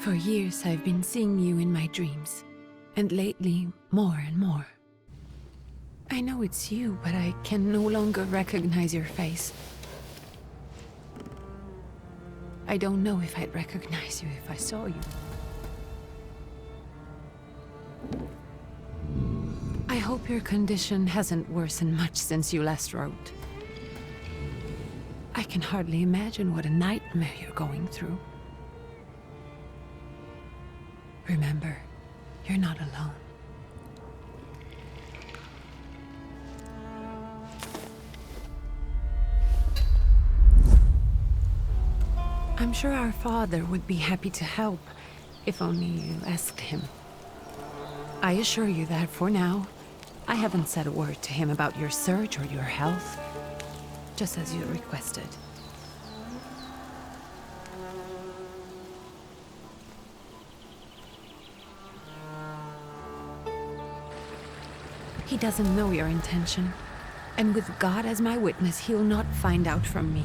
For years I've been seeing you in my dreams, and lately, more and more. I know it's you, but I can no longer recognize your face. I don't know if I'd recognize you if I saw you. I hope your condition hasn't worsened much since you last wrote. I can hardly imagine what a nightmare you're going through. Remember, you're not alone. I'm sure our father would be happy to help, if only you asked him. I assure you that for now, I haven't said a word to him about your search or your health, just as you requested. He doesn't know your intention, and with God as my witness, he'll not find out from me.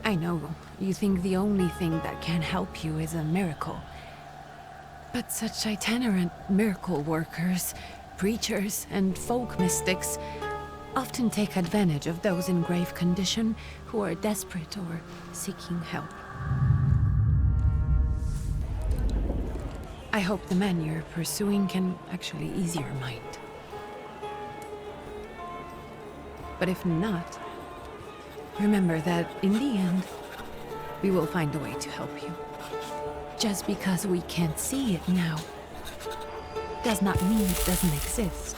I know, you think the only thing that can help you is a miracle. But such itinerant miracle workers, preachers, and folk mystics often take advantage of those in grave condition who are desperate or seeking help. I hope the man you're pursuing can actually ease your mind. But if not, remember that in the end, we will find a way to help you. Just because we can't see it now, does not mean it doesn't exist.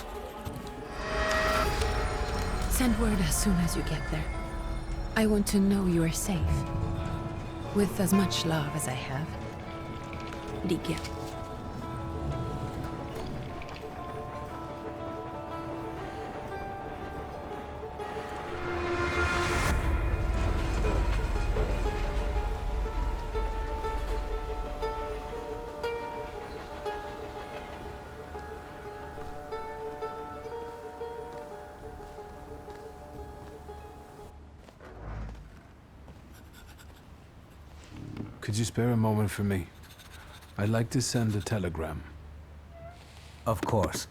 Send word as soon as you get there. I want to know you are safe. With as much love as I have. Ligia. Could you spare a moment for me? I'd like to send a telegram. Of course.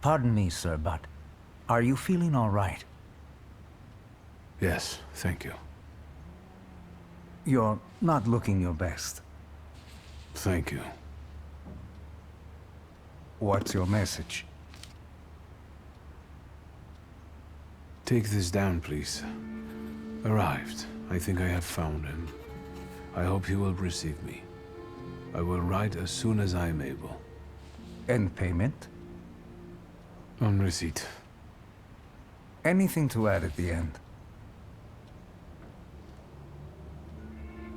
Pardon me, sir, but are you feeling all right? Yes, thank you. You're not looking your best. Thank you. What's your message? Take this down, please. Arrived. I think I have found him. I hope he will receive me. I will write as soon as I am able. And payment? On receipt. Anything to add at the end?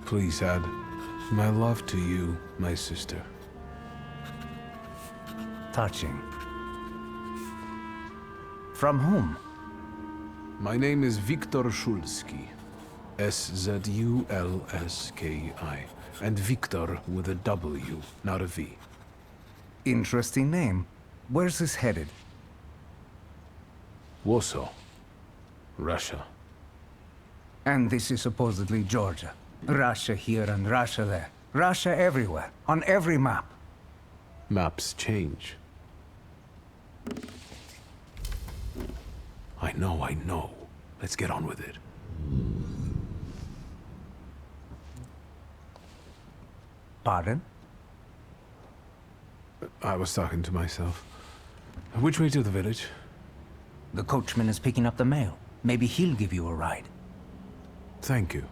Please add, my love to you, my sister. Touching. From whom? My name is Viktor Szulski. Szulski. And Victor with a W, not a V. Interesting name. Where's this headed? Warsaw. Russia. And this is supposedly Georgia. Russia here and Russia there. Russia everywhere. On every map. Maps change. I know. Let's get on with it. Pardon? I was talking to myself. Which way to the village? The coachman is picking up the mail. Maybe he'll give you a ride. Thank you.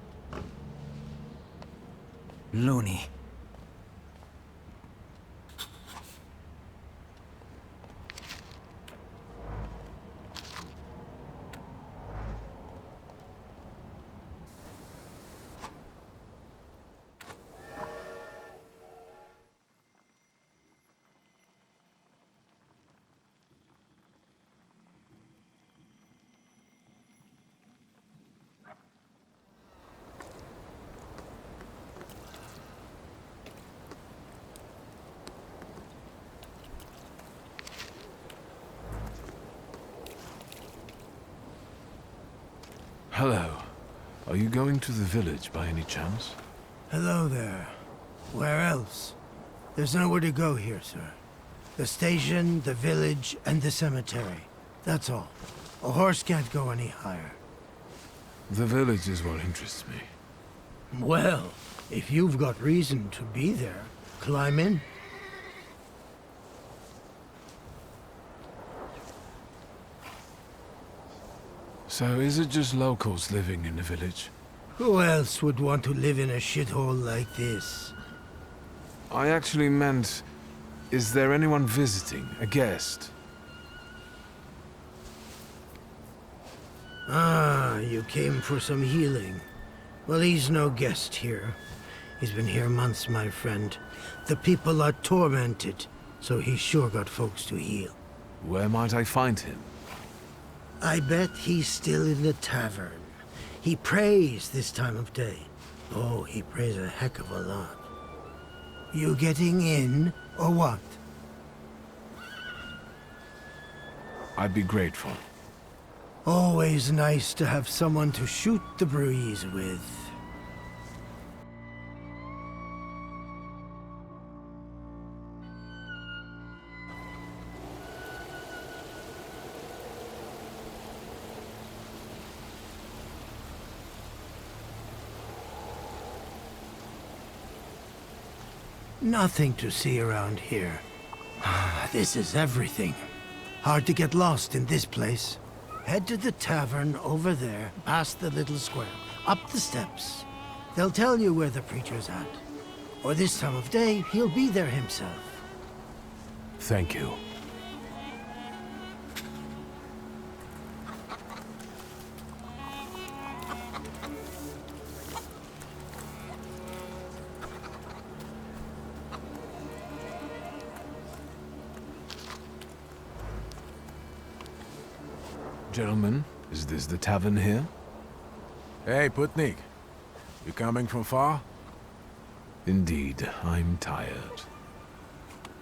Loony. Hello. Are you going to the village by any chance? Hello there. Where else? There's nowhere to go here, sir. The station, the village, and the cemetery. That's all. A horse can't go any higher. The village is what interests me. Well, if you've got reason to be there, climb in. So is it just locals living in the village? Who else would want to live in a shithole like this? I actually meant, is there anyone visiting, a guest? Ah, you came for some healing. Well, he's no guest here. He's been here months, my friend. The people are tormented, so he's sure got folks to heal. Where might I find him? I bet he's still in the tavern. He prays this time of day. Oh, he prays a heck of a lot. You getting in, or what? I'd be grateful. Always nice to have someone to shoot the breeze with. Nothing to see around here. This is everything. Hard to get lost in this place. Head to the tavern over there, past the little square, up the steps. They'll tell you where the preacher's at. Or this time of day, he'll be there himself. Thank you. Gentlemen, is this the tavern here? Hey, Putnik. You coming from far? Indeed, I'm tired.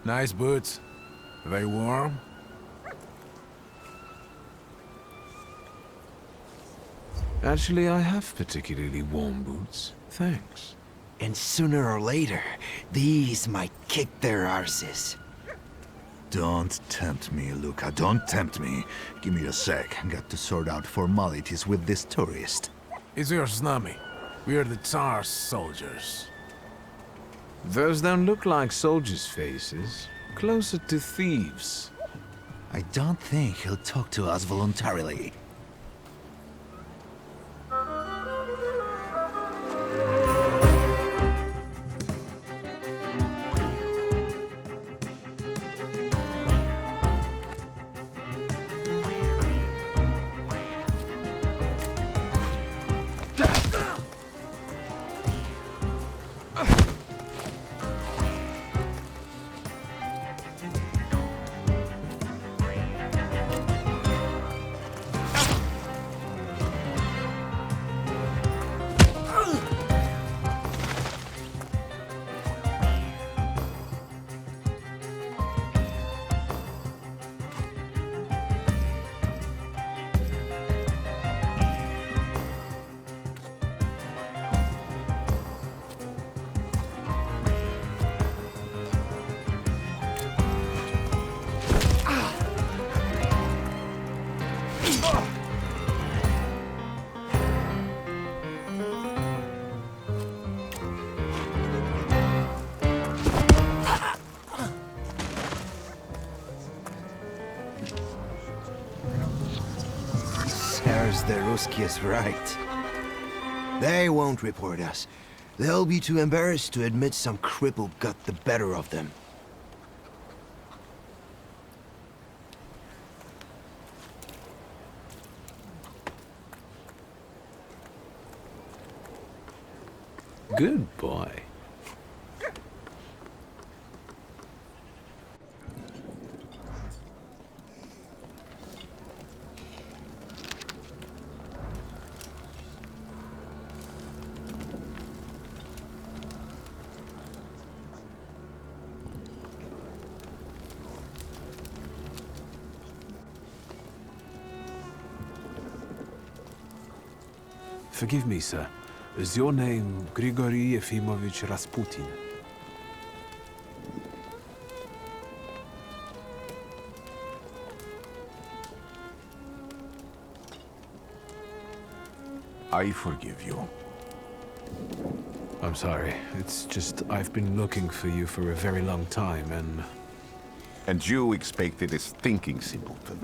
Nice boots. They warm? Actually, I have particularly warm boots. Thanks. And sooner or later, these might kick their arses. Don't tempt me, Luca. Don't tempt me. Give me a sec. Got to sort out formalities with this tourist. It's your snummy. We are the Tsar's soldiers. Those don't look like soldiers' faces. Closer to thieves. I don't think he'll talk to us voluntarily. The Ruski is right. They won't report us. They'll be too embarrassed to admit some cripple got the better of them. Good boy. Forgive me, sir. Is your name Grigory Efimovich Rasputin? I forgive you. I'm sorry. It's just I've been looking for you for a very long time, and... And you expected a thinking simpleton,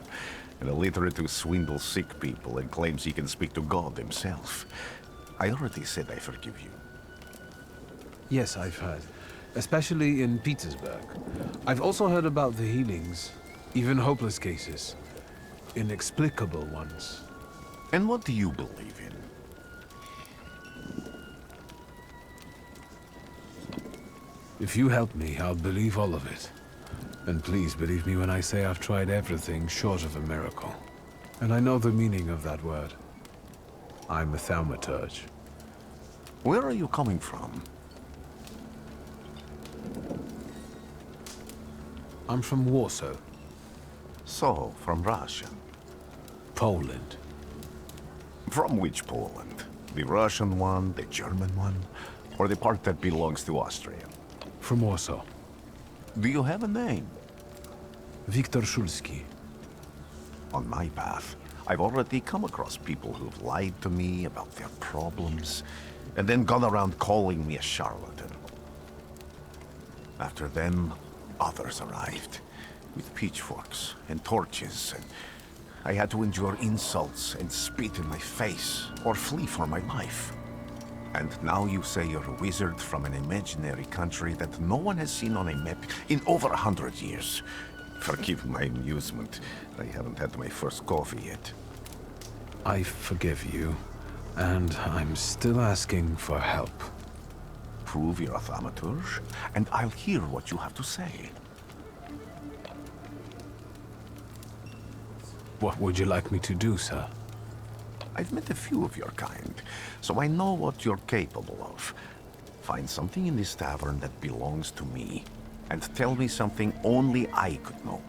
an illiterate who swindles sick people and claims he can speak to God himself. I already said I forgive you. Yes, I've heard. Especially in Petersburg. I've also heard about the healings, even hopeless cases. Inexplicable ones. And what do you believe in? If you help me, I'll believe all of it. And please believe me when I say I've tried everything short of a miracle. And I know the meaning of that word. I'm a Thaumaturge. Where are you coming from? I'm from Warsaw, So, from Russia. Poland. From which Poland? The Russian one, the German one, or the part that belongs to Austria? From Warsaw. Do you have a name? Wiktor Szulski. On my path, I've already come across people who've lied to me about their problems, and then gone around calling me a charlatan. After them, others arrived, with pitchforks and torches, and I had to endure insults and spit in my face, or flee for my life. And now you say you're a wizard from an imaginary country that no one has seen on a map in over 100 years. Forgive my amusement. I haven't had my first coffee yet. I forgive you, and I'm still asking for help. Prove you're a Thaumaturge, and I'll hear what you have to say. What would you like me to do, sir? I've met a few of your kind, so I know what you're capable of. Find something in this tavern that belongs to me, and tell me something only I could know.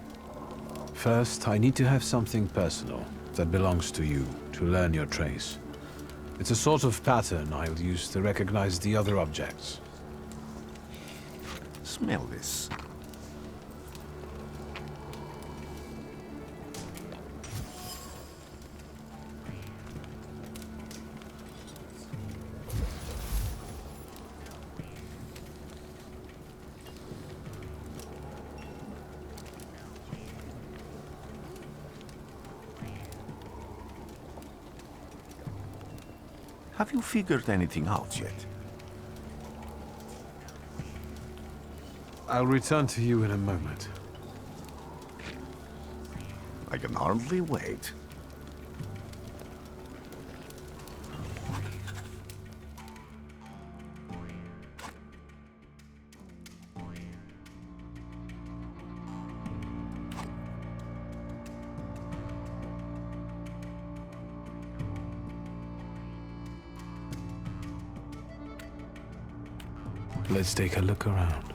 First, I need to have something personal that belongs to you to learn your trace. It's a sort of pattern I'll use to recognize the other objects. Smell this. Have you figured anything out yet? I'll return to you in a moment. I can hardly wait. Let's take a look around.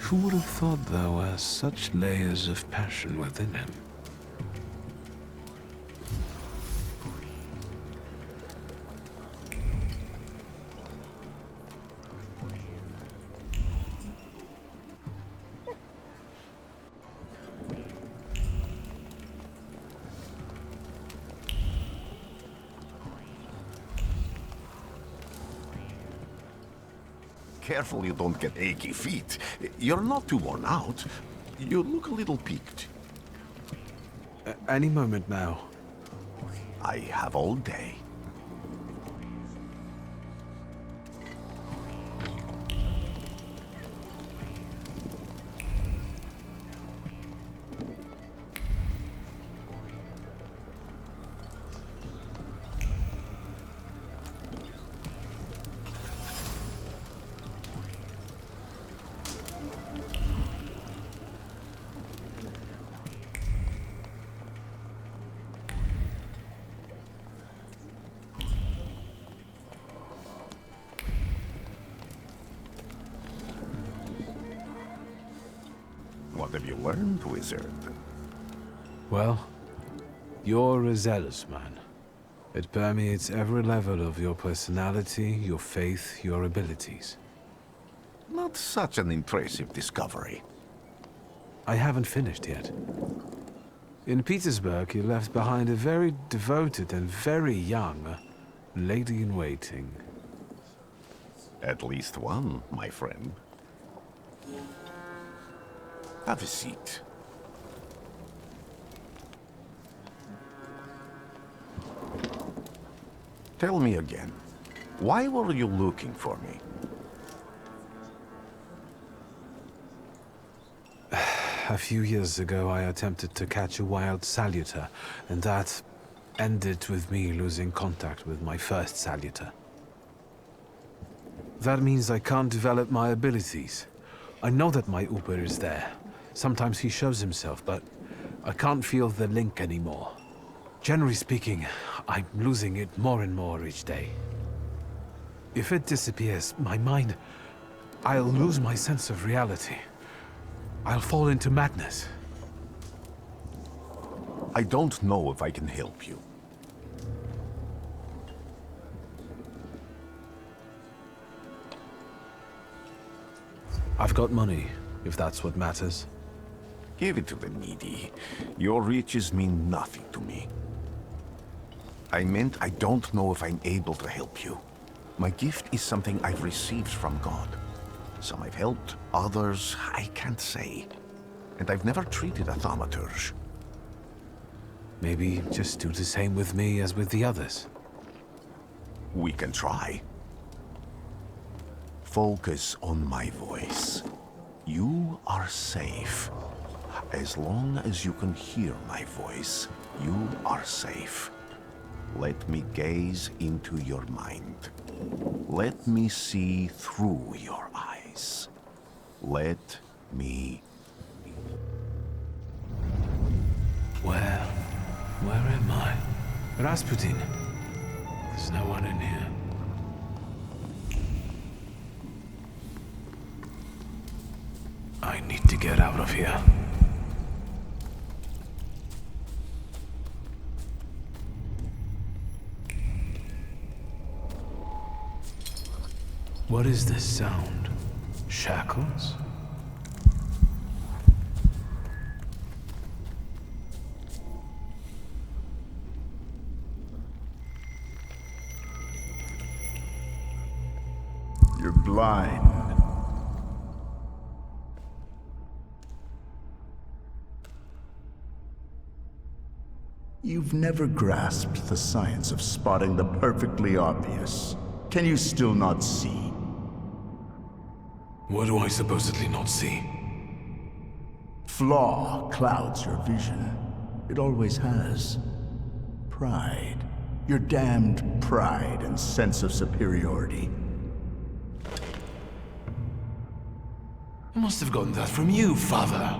Who would have thought there were such layers of passion within him? careful you don't get achy feet. You're not too worn out. You look a little peaked. Any moment now. I have all day. What have you learned, wizard? Well, you're a zealous man. It permeates every level of your personality, your faith, your abilities. Not such an impressive discovery. I haven't finished yet. In Petersburg, you left behind a very devoted and very young lady-in-waiting. At least one, my friend. Have a seat. Tell me again, why were you looking for me? A few years ago, I attempted to catch a wild saluter, and that ended with me losing contact with my first saluter. That means I can't develop my abilities. I know that my Uber is there. Sometimes he shows himself, but I can't feel the link anymore. Generally speaking, I'm losing it more and more each day. If it disappears, my mind... I'll lose my sense of reality. I'll fall into madness. I don't know if I can help you. I've got money, if that's what matters. Give it to the needy. Your riches mean nothing to me. I meant I don't know if I'm able to help you. My gift is something I've received from God. Some I've helped, others I can't say. And I've never treated a Thaumaturge. Maybe just do the same with me as with the others. We can try. Focus on my voice. You are safe. As long as you can hear my voice, you are safe. Let me gaze into your mind. Let me see through your eyes. Let me... Where am I? Rasputin. There's no one in here. I need to get out of here. What is this sound? Shackles? You're blind. You've never grasped the science of spotting the perfectly obvious. Can you still not see? What do I supposedly not see? Flaw clouds your vision. It always has. Pride. Your damned pride and sense of superiority. I must have gotten that from you, Father.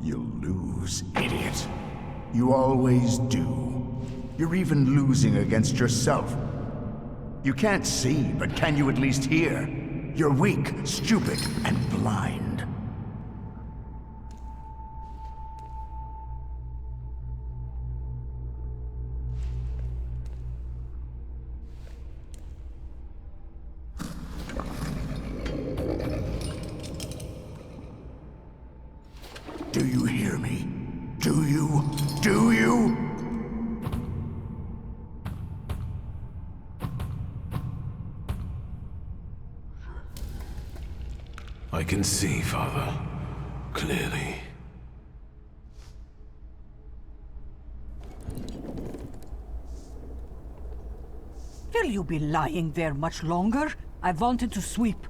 You'll lose, idiot. You always do. You're even losing against yourself. You can't see, but can you at least hear? You're weak, stupid, and blind. Do you hear me? Do you? Do you? I can see, Father. Clearly. Will you be lying there much longer? I wanted to sweep.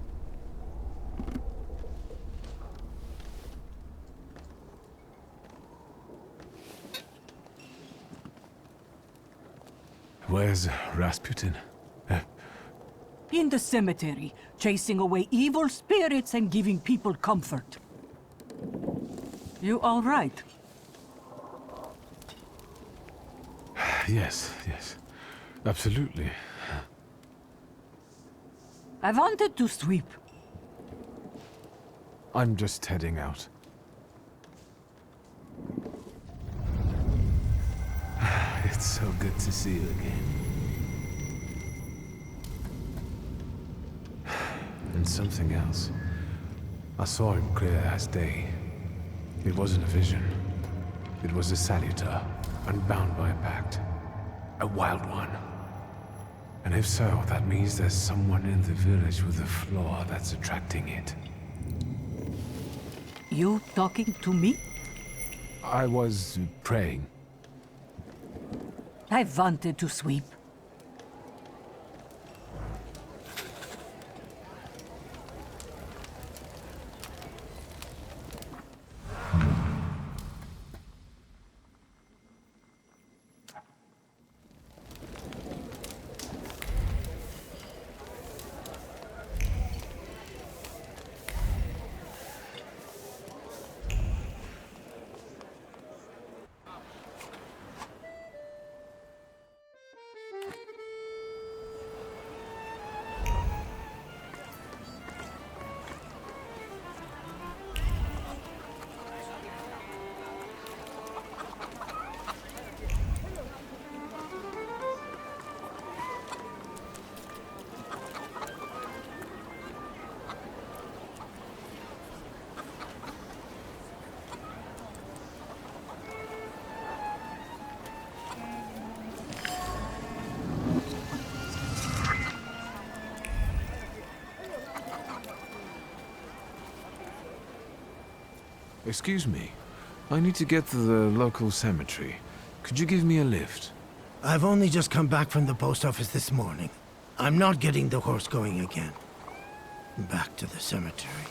Where's Rasputin? In the cemetery, chasing away evil spirits and giving people comfort. You all right? Yes. Absolutely. I wanted to sweep. I'm just heading out. It's so good to see you again. And something else. I saw him clear as day. It wasn't a vision. It was a saluter, unbound by a pact. A wild one. And if so, that means there's someone in the village with a flaw that's attracting it. You talking to me? I was praying. I wanted to sweep. Excuse me. I need to get to the local cemetery. Could you give me a lift? I've only just come back from the post office this morning. I'm not getting the horse going again. Back to the cemetery.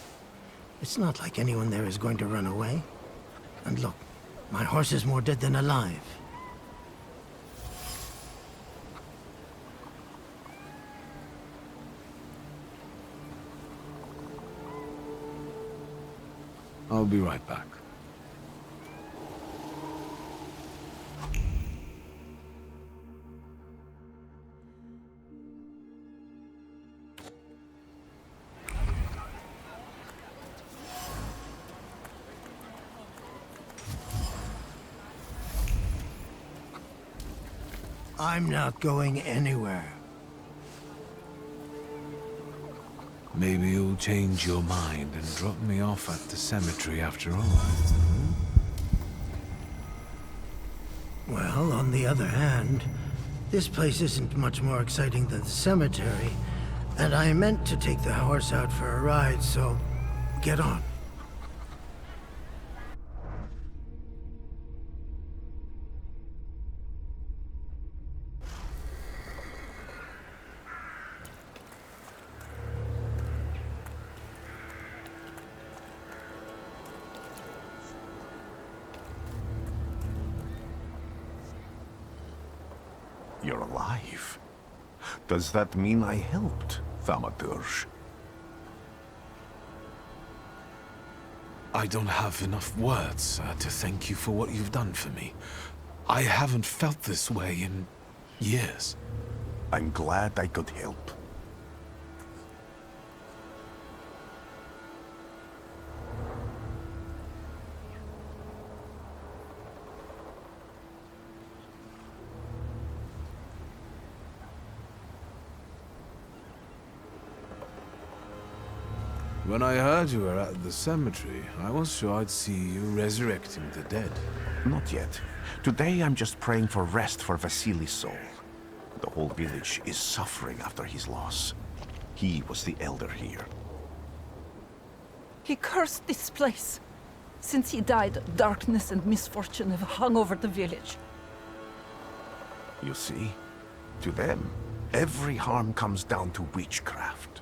It's not like anyone there is going to run away. And look, my horse is more dead than alive. I'll be right back. I'm not going anywhere. Maybe you'll change your mind and drop me off at the cemetery after all. Well, on the other hand, this place isn't much more exciting than the cemetery, and I meant to take the horse out for a ride, so get on. You're alive. Does that mean I helped, Thaumaturge? I don't have enough words to thank you for what you've done for me. I haven't felt this way in years. I'm glad I could help. When I heard you were at the cemetery, I was sure I'd see you resurrecting the dead. Not yet. Today I'm just praying for rest for Vasily's soul. The whole village is suffering after his loss. He was the elder here. He cursed this place. Since he died, darkness and misfortune have hung over the village. You see? To them, every harm comes down to witchcraft.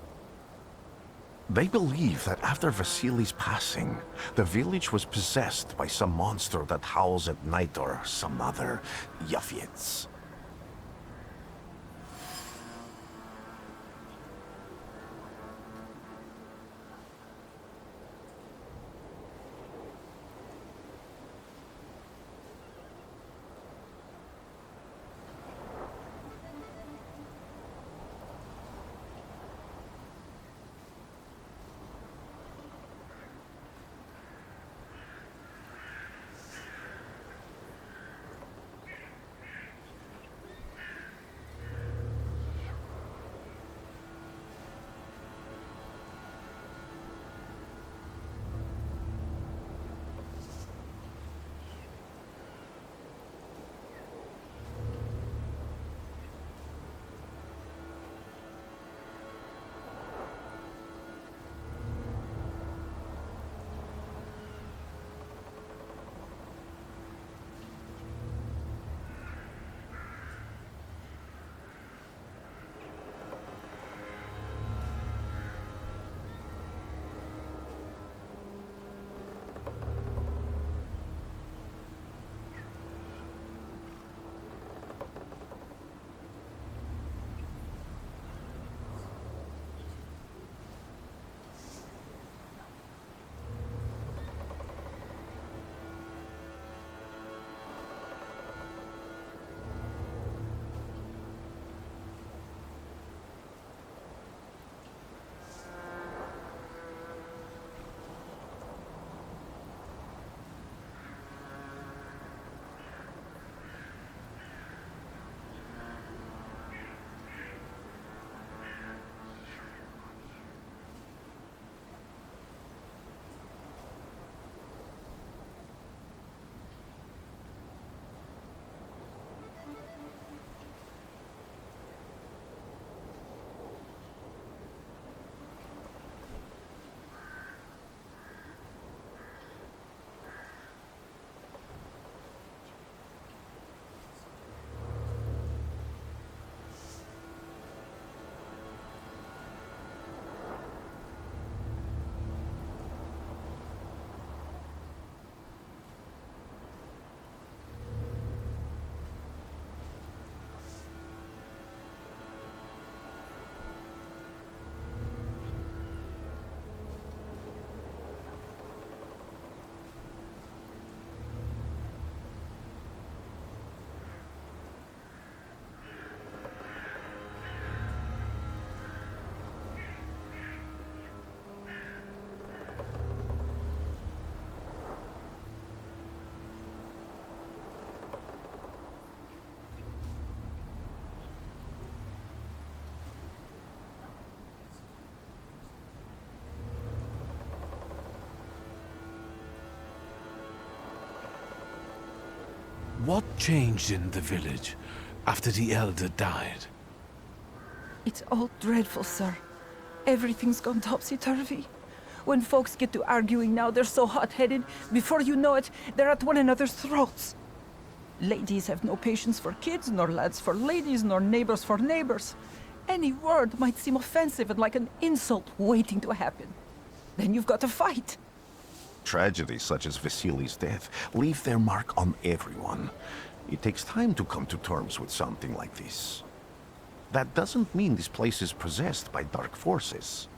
They believe that after Vasily's passing, the village was possessed by some monster that howls at night or some other Yafyets. What changed in the village after the elder died? It's all dreadful, sir. Everything's gone topsy-turvy. When folks get to arguing now, they're so hot-headed, before you know it, they're at one another's throats. Ladies have no patience for kids, nor lads for ladies, nor neighbors for neighbors. Any word might seem offensive and like an insult waiting to happen. Then you've got to fight. Tragedies such as Vasily's death leave their mark on everyone. It takes time to come to terms with something like this. That doesn't mean this place is possessed by dark forces.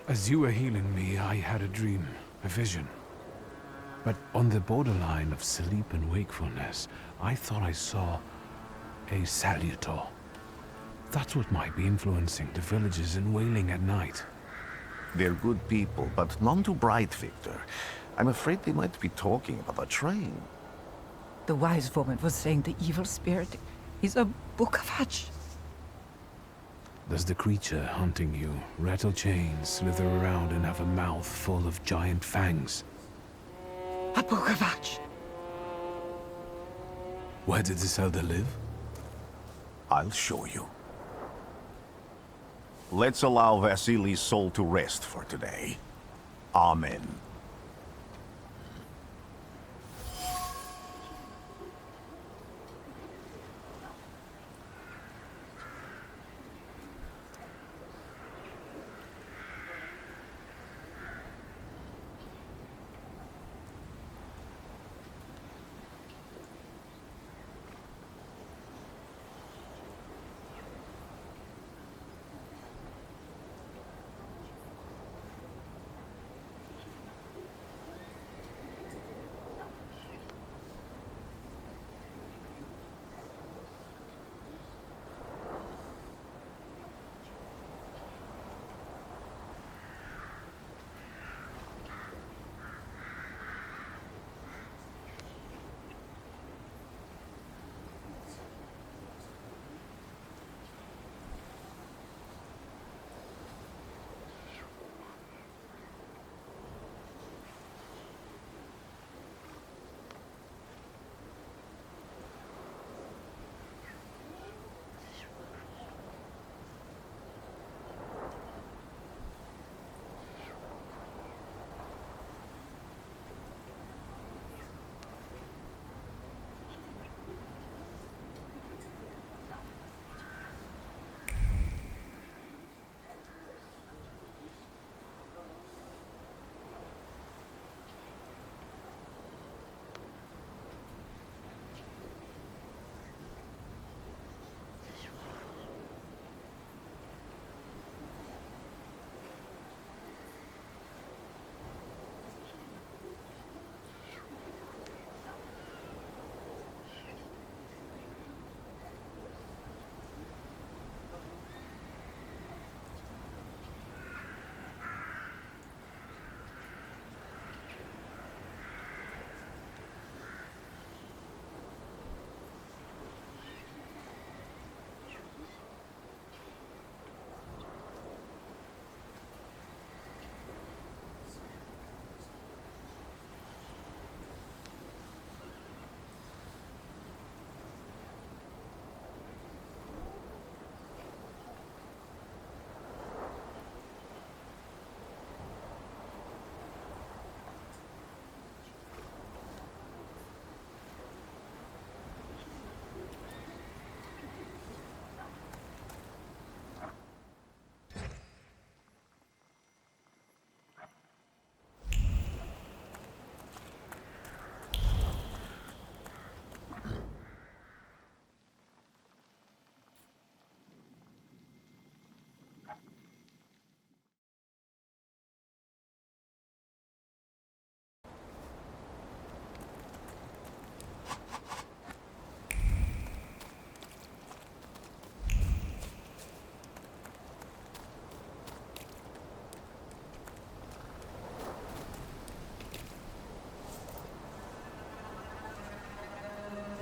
As you were healing me, I had a dream, a vision. But on the borderline of sleep and wakefulness, I thought I saw a salutor. That's what might be influencing the villagers in Wailing at night. They're good people, but none too bright, Victor. I'm afraid they might be talking about a train. The wise woman was saying the evil spirit is a Bukavatch. Does the creature hunting you rattle chains, slither around, and have a mouth full of giant fangs? A Bukavatch. Where did this elder live? I'll show you. Let's allow Vasily's soul to rest for today. Amen.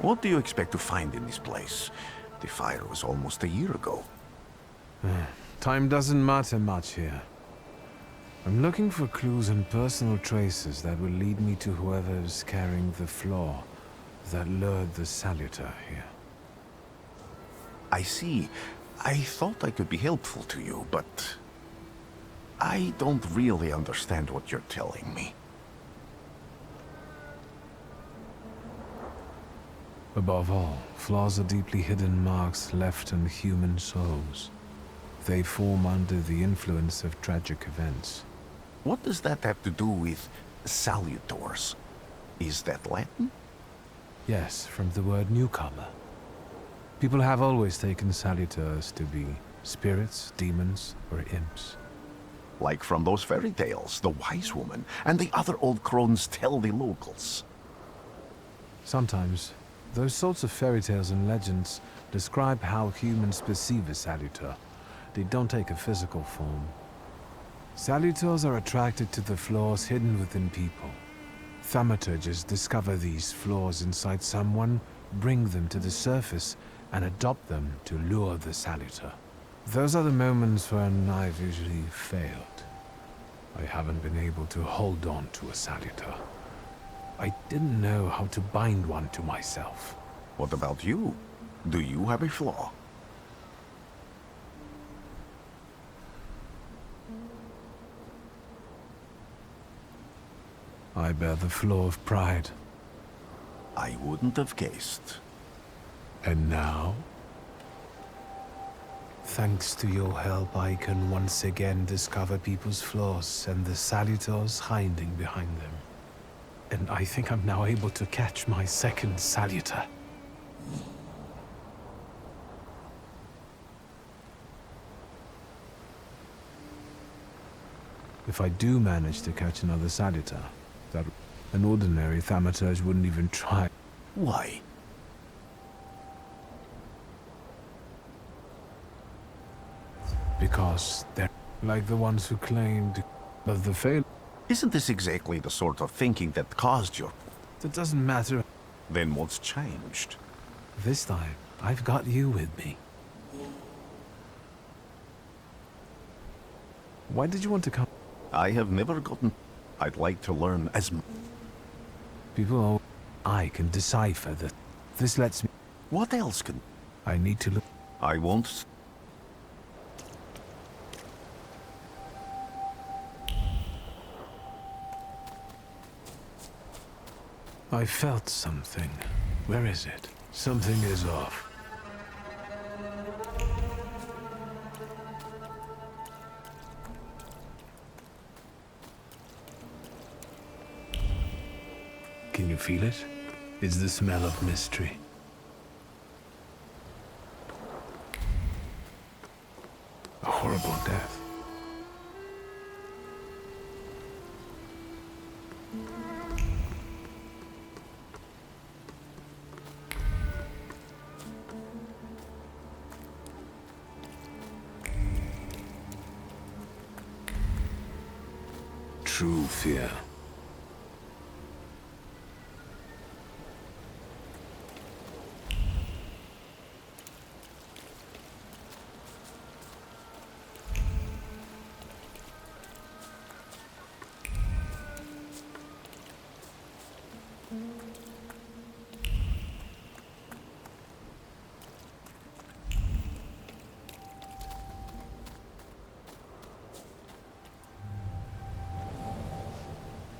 What do you expect to find in this place? The fire was almost a year ago. Time doesn't matter much here. I'm looking for clues and personal traces that will lead me to whoever's carrying the flaw that lured the salutor here. I see. I thought I could be helpful to you, but I don't really understand what you're telling me. Above all, flaws are deeply hidden marks left on human souls. They form under the influence of tragic events. What does that have to do with salutors? Is that Latin? Yes, from the word newcomer. People have always taken salutors to be spirits, demons, or imps. Like from those fairy tales, the wise woman and the other old crones tell the locals. Sometimes, those sorts of fairy tales and legends describe how humans perceive a salutor. They don't take a physical form. Salutors are attracted to the flaws hidden within people. Thaumaturges discover these flaws inside someone, bring them to the surface, and adopt them to lure the salutor. Those are the moments when I've usually failed. I haven't been able to hold on to a salutor. I didn't know how to bind one to myself. What about you? Do you have a flaw? I bear the flaw of pride. I wouldn't have guessed. And now? Thanks to your help, I can once again discover people's flaws and the salutors hiding behind them. And I think I'm now able to catch my second salutor. If I do manage to catch another salutor, that an ordinary Thaumaturge wouldn't even try. Why? Because they're like the ones who claimed of the fail. Isn't this exactly the sort of thinking that caused your... It doesn't matter. Then what's changed? This time, I've got you with me. Why did you want to come? I have never gotten... I'd like to learn as... People, I can decipher that. This lets me... What else can... I need to look... I won't... I felt something. Where is it? Something is off. Can you feel it? It's the smell of mystery. A horrible death. True fear.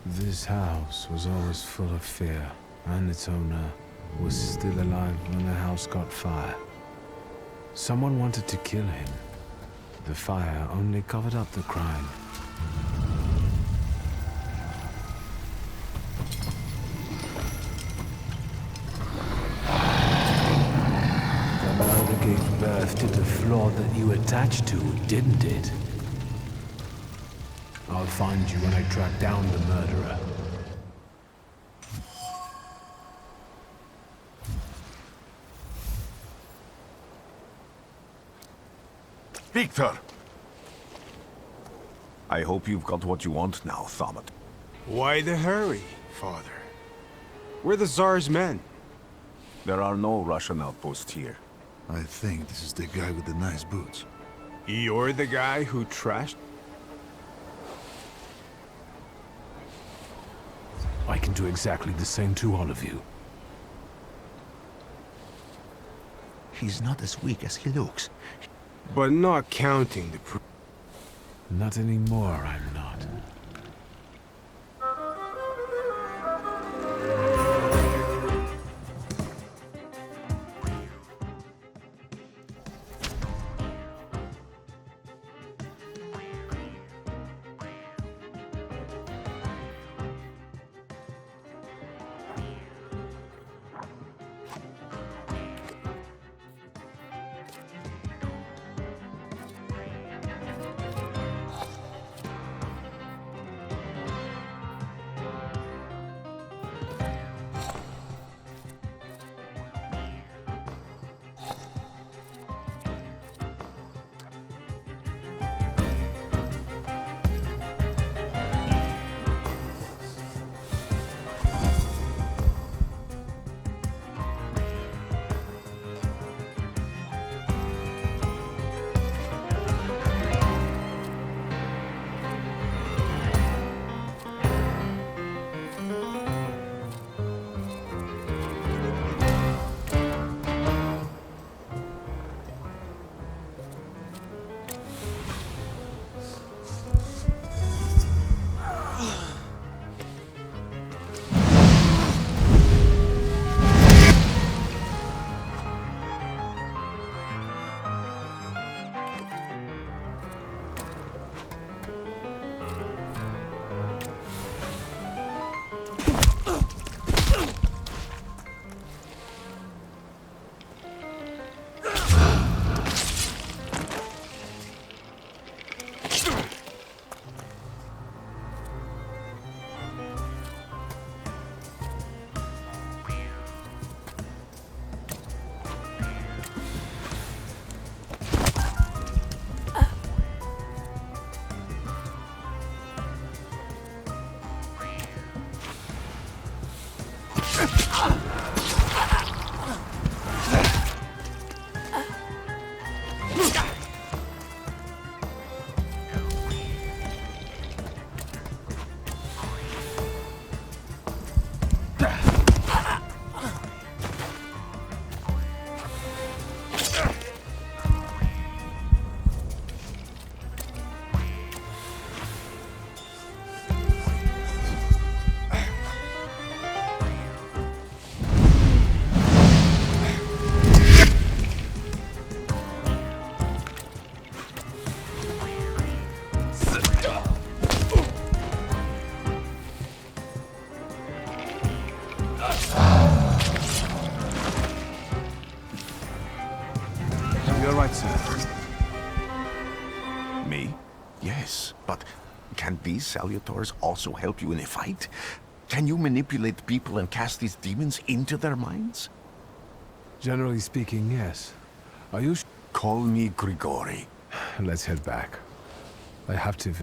This house was always full of fear, and its owner was still alive when the house caught fire. Someone wanted to kill him. The fire only covered up the crime. The murder gave birth to the flaw that you attached to, didn't it? I'll find you when I track down the murderer. Victor! I hope you've got what you want now, Thaumaturge. Why the hurry, Father? We're the Tsar's men. There are no Russian outposts here. I think this is the guy with the nice boots. You're the guy who trashed... I can do exactly the same to all of you. He's not as weak as he looks. But not counting the... Not anymore, I'm not. You're right, sir. Me? Yes, but can these salutors also help you in a fight? Can you manipulate people and cast these demons into their minds? Generally speaking, yes. Are you Call me Grigori. Let's head back. I have to...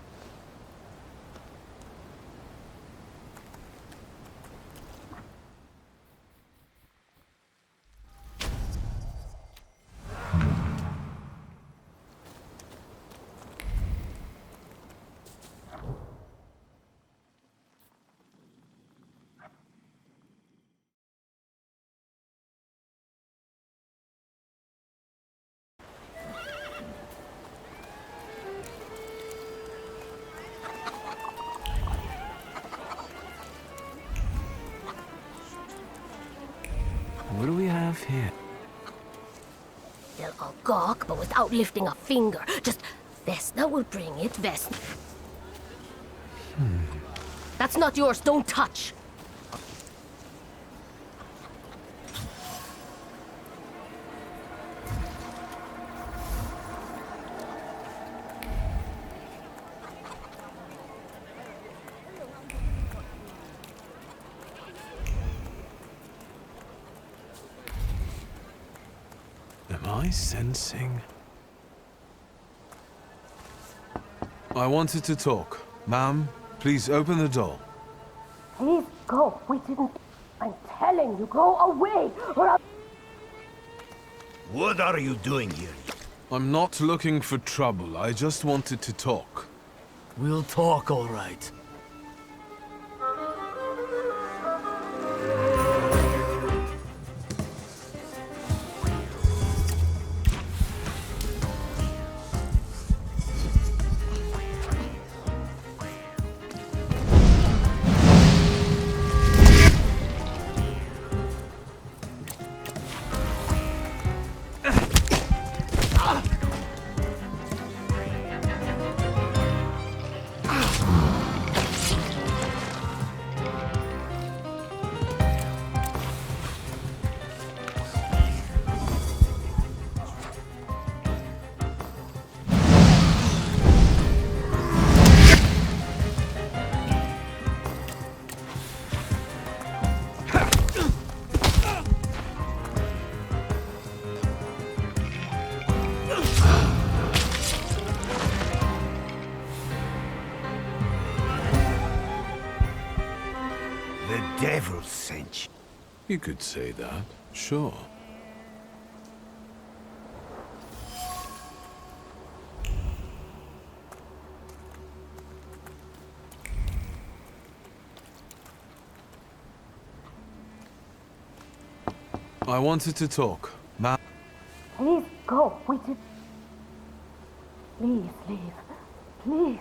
What do we have here? They'll all gawk, but without lifting a finger. Just, Vesna will bring it, Vesna. That's not yours, don't touch. Am I sensing... I wanted to talk. Ma'am, please open the door. Please go, we didn't... I'm telling you, go away, or I'll... What are you doing here? I'm not looking for trouble. I just wanted to talk. We'll talk, all right. The devil sent you. You could say that, sure. I wanted to talk. Ma'am. Please go, we did... Please leave, please.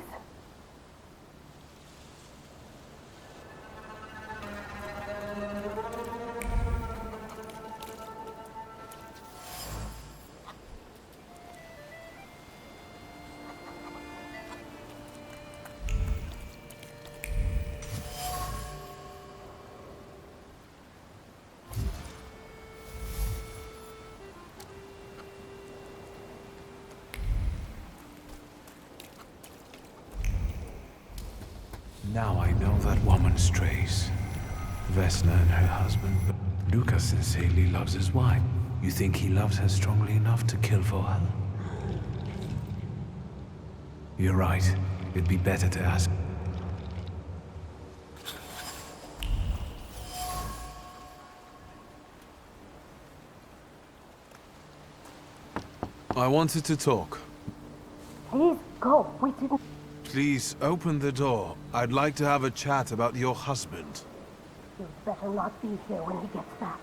Now I know that woman's trace. Vesna and her husband, but Lucas sincerely loves his wife. You think he loves her strongly enough to kill for her? You're right. It'd be better to ask. I wanted to talk. Please go, we didn't... Please open the door. I'd like to have a chat about your husband. You'd better not be here when he gets back.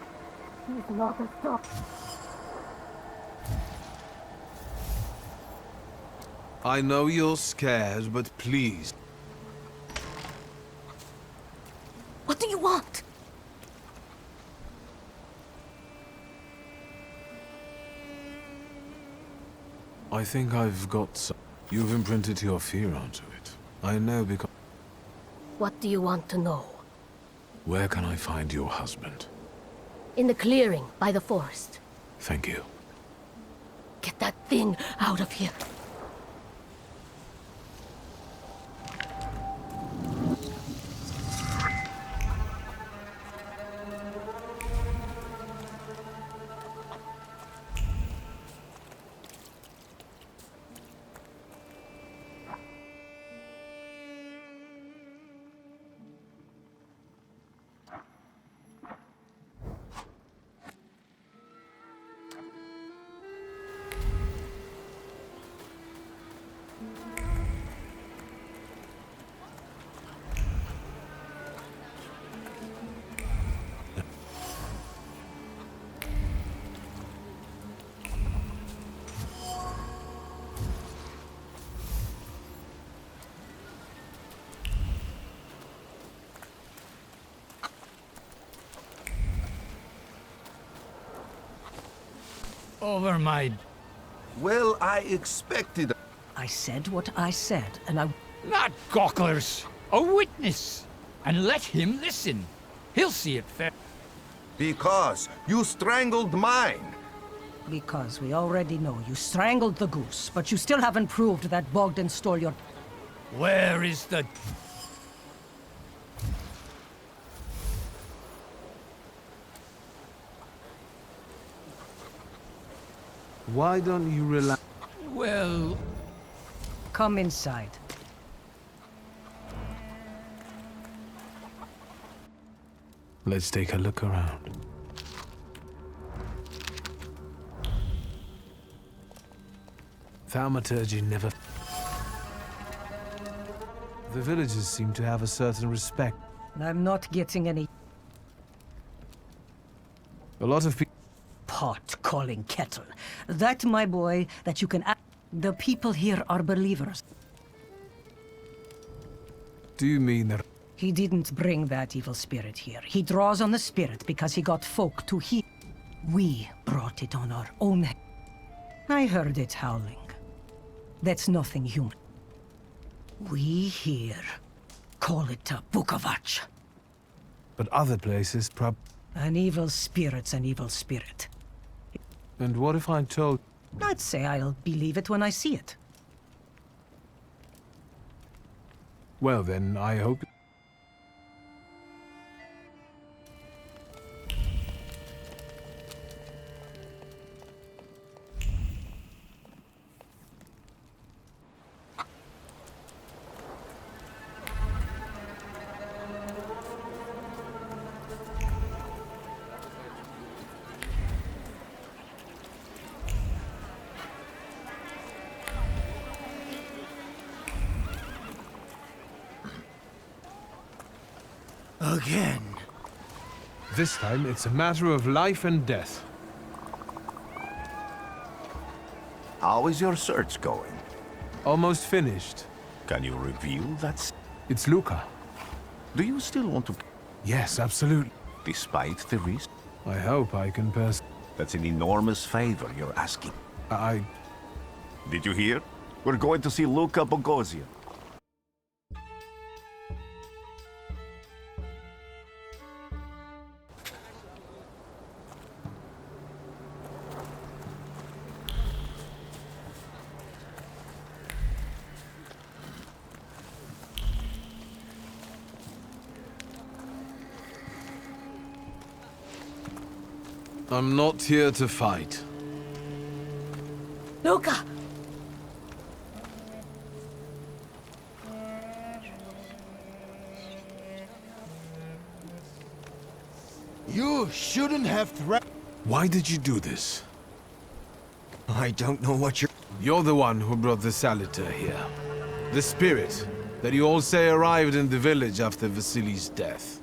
He's not a stop. I know you're scared, but please. What do you want? I think I've got some... You've imprinted your fear onto it. I know because... What do you want to know? Where can I find your husband? In the clearing, by the forest. Thank you. get that thing out of here. Over my... Well, I expected... I said what I said, and I... Not gawklers! A witness! And let him listen. He'll see it fair. Because you strangled mine. Because we already know you strangled the goose, but you still haven't proved that Bogdan stole your... Where is the... Why don't you relax? Well... Come inside. Let's take a look around. Thaumaturge never... The villagers seem to have a certain respect. I'm not getting any... A lot of people... Pot calling kettle. That, my boy, that you can... The people here are believers. Do you mean that... He didn't bring that evil spirit here. He draws on the spirit because he got folk to heal. We brought it on our own. I heard it howling. That's nothing human. We here call it a Bukovac. But other places An evil spirit's an evil spirit. And what if I'm told... I'd say I'll believe it when I see it. Well then, I hope... Again. This time, it's a matter of life and death. How is your search going? Almost finished. Can you reveal that? It's Luca. Do you still want to... Yes, absolutely. Despite the risk? I hope I can That's an enormous favor you're asking. Did you hear? We're going to see Luca Bogosian. I'm not here to fight. Luca! You shouldn't have Why did you do this? I don't know what you're... You're the one who brought the Saliter here. The spirit that you all say arrived in the village after Vasily's death.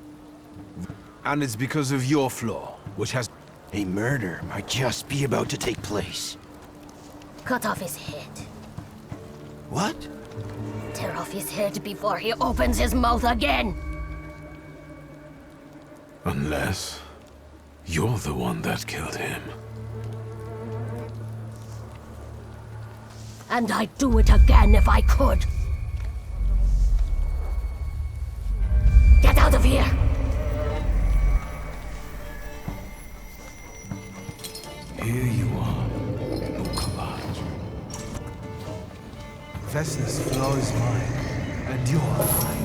And it's because of your flaw, which has... A murder might just be about to take place. Cut off his head. What? Tear off his head before he opens his mouth again! Unless... you're the one that killed him. And I'd do it again if I could. Get out of here! Here you are, Bukovac. professor's flaw is mine, and you're mine.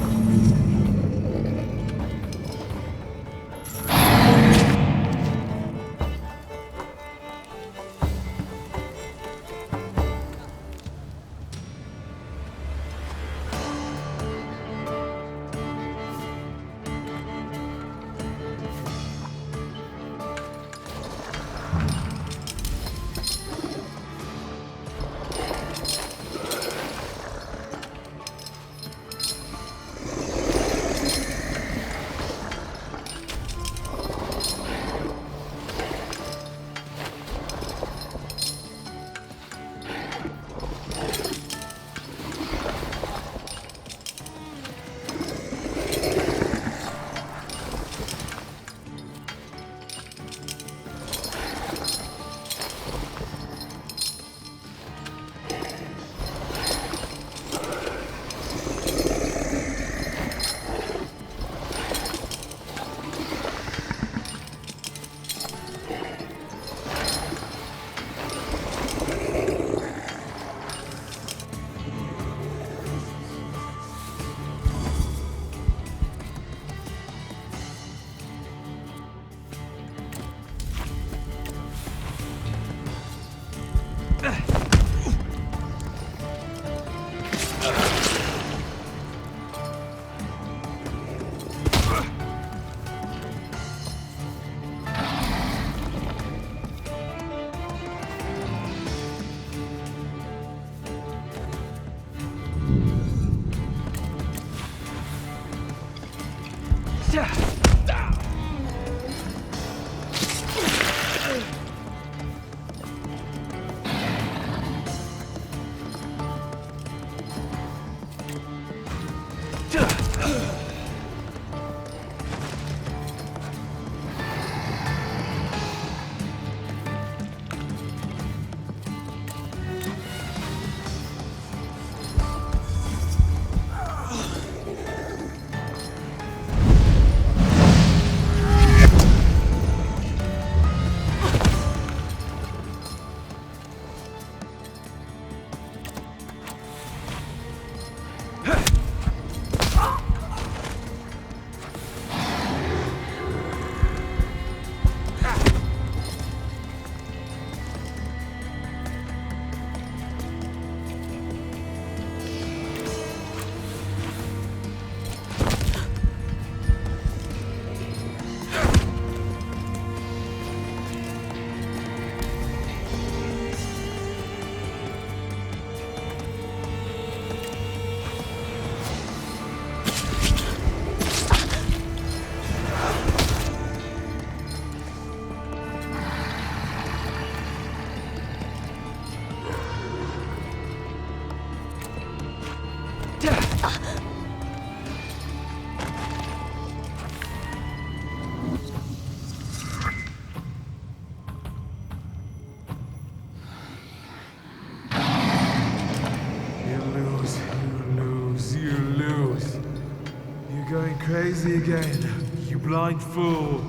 Crazy again, you blind fool.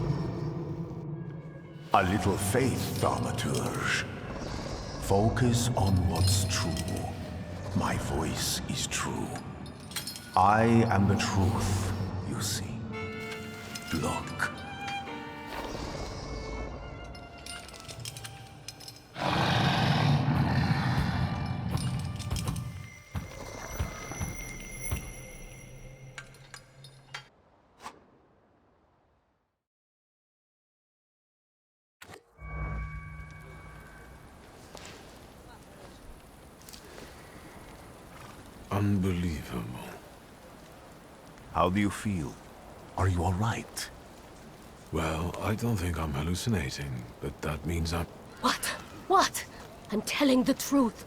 A little faith, Thaumaturge. Focus on what's true. My voice is true. I am the truth, you see. Look. Unbelievable. How do you feel? Are you all right? Well, I don't think I'm hallucinating, but that means I'm... What? What? I'm telling the truth.